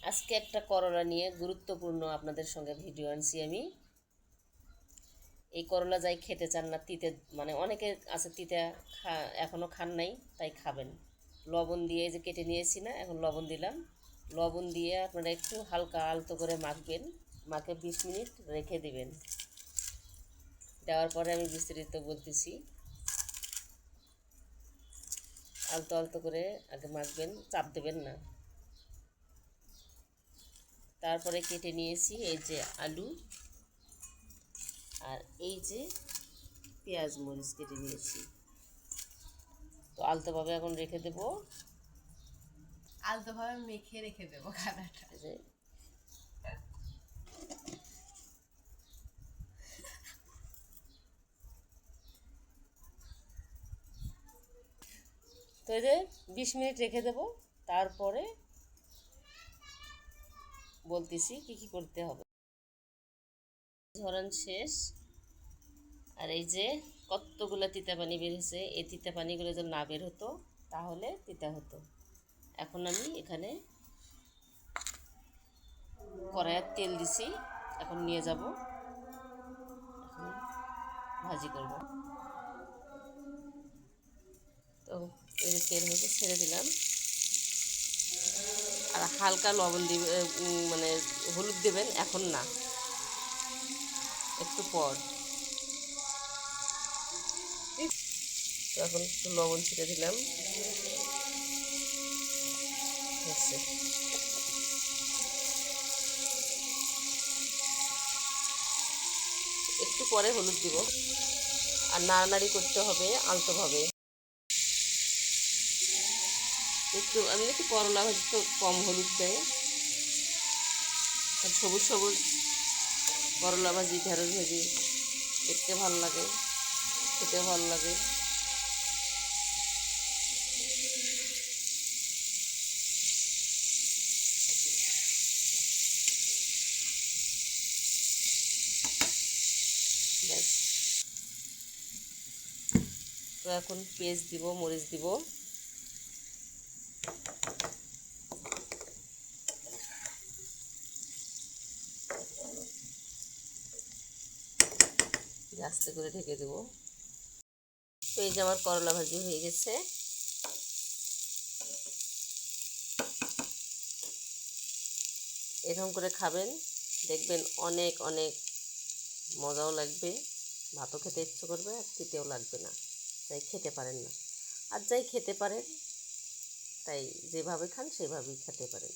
আজকে একটা করলা নিয়ে গুরুত্বপূর্ণ আপনাদের সঙ্গে ভিডিও আনছি আমি। এই করলা যাই খেতে চান না, তিতে মানে অনেকে আছে তিতে এখনও খান নাই, তাই খাবেন। লবণ দিয়ে যে কেটে নিয়েছি না, এখন লবণ দিলাম। লবণ দিয়ে আপনারা একটু হালকা আলতো করে মাখবেন, মাখে 20 মিনিট রেখে দিবেন। দেওয়ার পরে আমি বিস্তারিত বলতেছি। আলতো আলতো করে আগে মাখবেন, চাপ দেবেন না। তারপরে কেটে নিয়েছি এই যে আলু, আর এই যে পেঁয়াজ মরিচ কেটে নিয়েছি। তো আলতোভাবে এখন রেখে দেবো, আলতোভাবে মেখে রেখে দেবো খানাটা। তো এই যে 20 মিনিট রেখে দেবো। তারপরে বলতেছি কি কি করতে হবে। ঝরান শেষ, আর এই যে কতগুলো তিতা পানি বেরিয়েছে। এই তিতা পানিগুলো যদি না বের হতো তাহলে তিতা হতো। এখন আমি এখানে কড়াইয়ের তেল দিছি, এখন নিয়ে যাব, এখন ভাজি করব। তো এই যে তেল হয়েছে, ছেড়ে দিলাম। আর হালকা লবণ দিবে, মানে হলুদ দেবেন, এখন না, একটু পর। তো এখন একটু লবণ ছিটে দিলাম, হচ্ছে। একটু পরে হলুদ দিব, আর নাড়ানাড়ি করতে হবে আলতোভাবে। একটু আমি একটু করলা ভাজি তো কম হলুদ দেয়, আর সবুজ সবুজ করলা ভাজি, ঢেঁড়স ভাজি দেখতে ভালো লাগে, খেতে ভালো লাগে। ব্যাস। তো এখন পেঁয়াজ দিব, মরিচ দিব। আস্তে করে ঢেকে দেবো। তো এই যে আমার করলা ভাজি হয়ে গেছে। এরকম করে খাবেন, দেখবেন অনেক অনেক মজাও লাগবে, ভাতও খেতে ইচ্ছে করবে, আর খেতেও লাগবে না। তাই খেতে পারেন না, আর যাই খেতে পারেন তাই যেভাবে খান সেভাবেই খেতে পারেন।